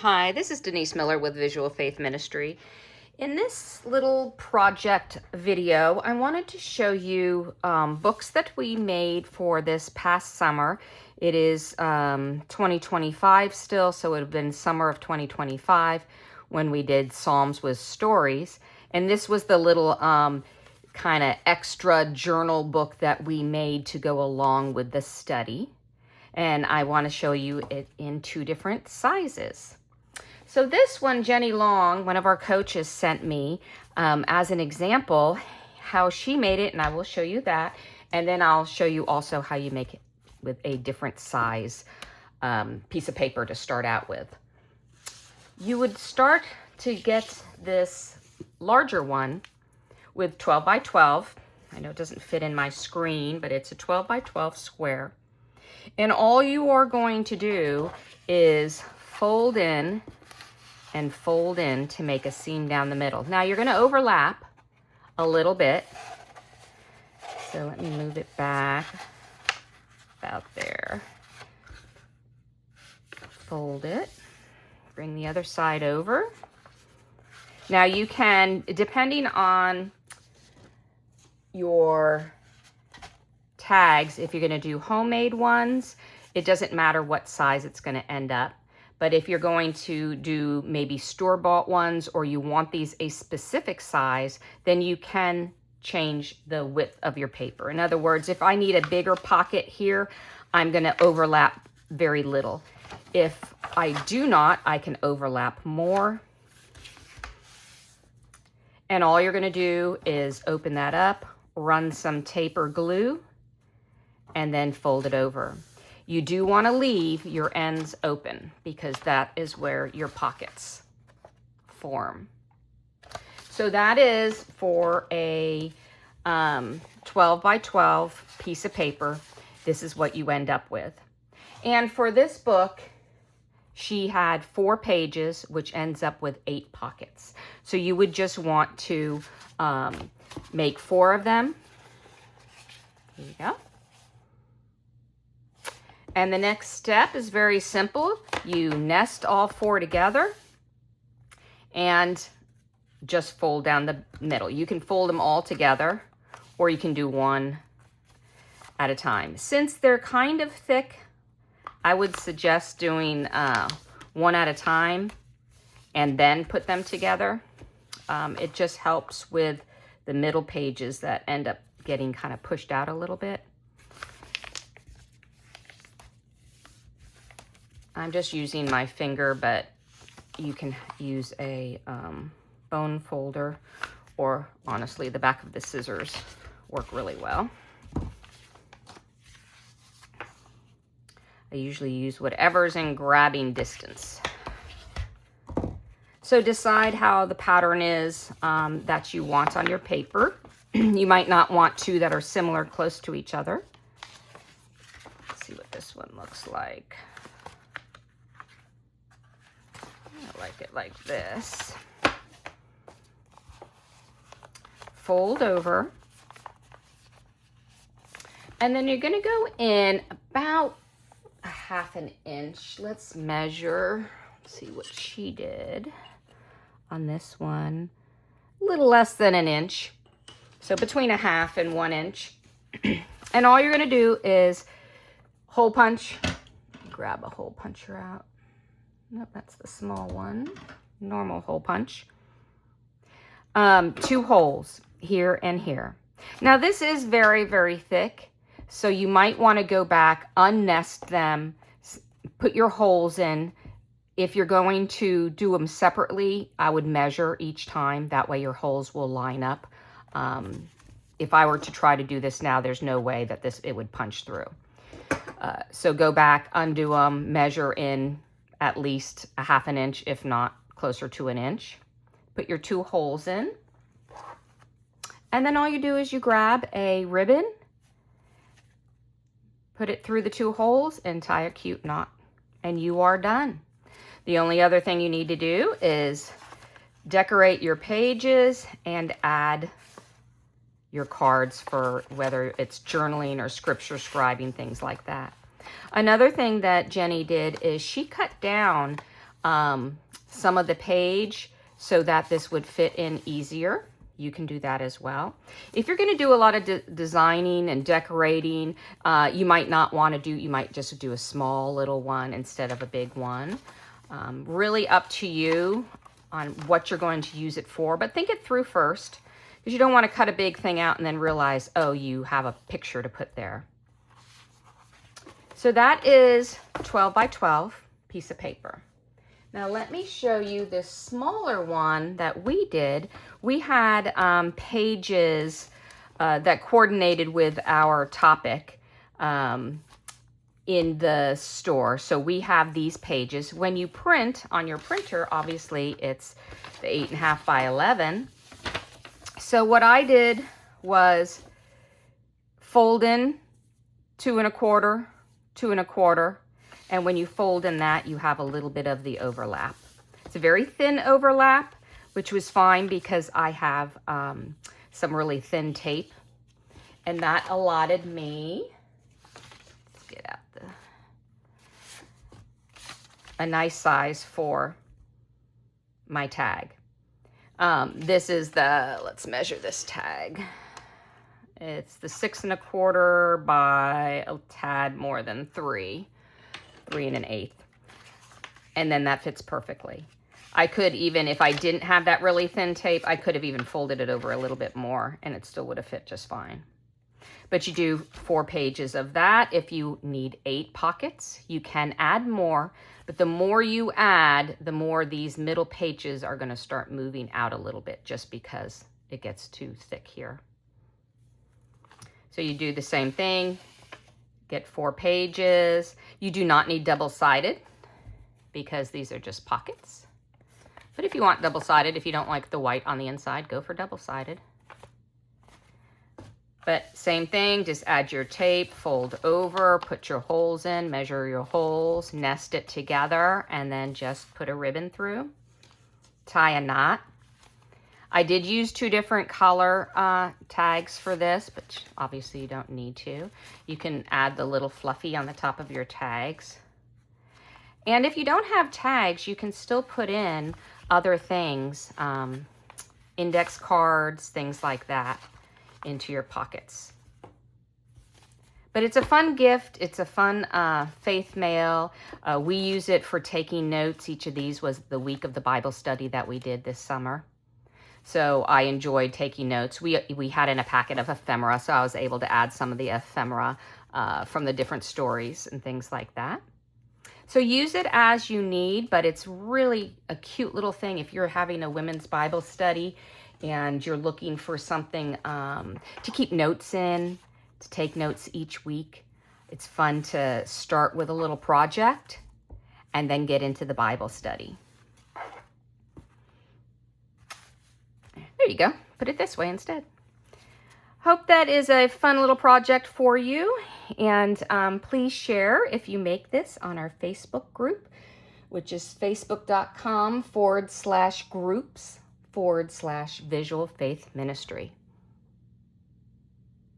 Hi, this is Denise Miller with Visual Faith Ministry. In this little project video, I wanted to show you books that we made for this past summer. It is 2025 still, so it would have been summer of 2025 when we did Psalms with Stories. And this was the little kind of extra journal book that we made to go along with the study. And I want to show you it in two different sizes. So this one, Jenny Long, one of our coaches, sent me as an example how she made it, and I will show you that. And then I'll show you also how you make it with a different size piece of paper to start out with. You would start to get this larger one with 12 by 12. I know it doesn't fit in my screen, but it's a 12 by 12 square. And all you are going to do is fold in and fold in to make a seam down the middle. Now you're going to overlap a little bit. So let me move it back about there. Fold it. Bring the other side over. Now you can, depending on your tags, if you're going to do homemade ones, it doesn't matter what size it's going to end up. But if you're going to do maybe store-bought ones, or you want these a specific size, then you can change the width of your paper. In other words, if I need a bigger pocket here, I'm going to overlap very little. If I do not, I can overlap more. And all you're going to do is open that up, run some tape or glue, and then fold it over. You do want to leave your ends open because that is where your pockets form. So that is for a 12 by 12 piece of paper. This is what you end up with. And for this book, she had 4 pages, which ends up with 8 pockets. So you would just want to make 4 of them. Here you go. And the next step is very simple. You nest all 4 together and just fold down the middle. You can fold them all together, or you can do one at a time. Since they're kind of thick, I would suggest doing one at a time and then put them together. It just helps with the middle pages that end up getting kind of pushed out a little bit. I'm just using my finger, but you can use a bone folder, or honestly, the back of the scissors work really well. I usually use whatever's in grabbing distance. So decide how the pattern is that you want on your paper. You might not want 2 that are similar close to each other. Let's see what this one looks like. I like it like this. Fold over. And then you're going to go in about a 1/2 inch. Let's measure. See what she did on this one. A little less than 1 inch. So between 1/2 and 1 inch. And all you're going to do is hole punch. Grab a hole puncher out. Nope, that's the small one. Normal hole punch. 2 holes here and here. Now this is very, very thick, so you might want to go back, unnest them, put your holes in. If you're going to do them separately, I would measure each time. That way your holes will line up. If I were to try to do this now, there's no way that it would punch through. So go back, undo them, measure in at least a 1/2 inch, if not closer to 1 inch. Put your 2 holes in. And then all you do is you grab a ribbon, put it through the 2 holes, and tie a cute knot. And you are done. The only other thing you need to do is decorate your pages and add your cards for whether it's journaling or scripture scribing, things like that. Another thing that Jenny did is she cut down some of the page so that this would fit in easier. You can do that as well. If you're going to do a lot of designing and decorating, you might not want to do, you might just do a small little one instead of a big one. Really up to you on what you're going to use it for, but think it through first, because you don't want to cut a big thing out and then realize, oh, you have a picture to put there. So that is 12 by 12 piece of paper. Now let me show you this smaller one that we did. We had pages that coordinated with our topic in the store. So we have these pages. When you print on your printer, obviously it's the 8.5 by 11. So what I did was fold in 2 1/4, 2 1/4. And when you fold in that, you have a little bit of the overlap. It's a very thin overlap, which was fine because I have some really thin tape. And that allotted me, let's get out a nice size for my tag. This is the, let's measure this tag. It's the 6 1/4 by a tad more than 3 1/8. And then that fits perfectly. I could even, if I didn't have that really thin tape, I could have even folded it over a little bit more and it still would have fit just fine. But you do 4 pages of that. If you need 8 pockets, you can add more, but the more you add, the more these middle pages are going to start moving out a little bit just because it gets too thick here. So you do the same thing, get 4 pages. You do not need double-sided because these are just pockets. But if you want double-sided, if you don't like the white on the inside, go for double-sided. But same thing, just add your tape, fold over, put your holes in, measure your holes, nest it together, and then just put a ribbon through. Tie a knot. I did use 2 different color tags for this, but obviously you don't need to. You can add the little fluffy on the top of your tags. And if you don't have tags, you can still put in other things, index cards, things like that, into your pockets. But it's a fun gift. It's a fun faith mail. We use it for taking notes. Each of these was the week of the Bible study that we did this summer. So I enjoyed taking notes. We had in a packet of ephemera, so I was able to add some of the ephemera from the different stories and things like that. So use it as you need, but it's really a cute little thing if you're having a women's Bible study and you're looking for something to keep notes in, to take notes each week. It's fun to start with a little project and then get into the Bible study. There you go. Put it this way instead. Hope that is a fun little project for you. And please share if you make this on our Facebook group, which is facebook.com/groups/Visual Faith Ministry.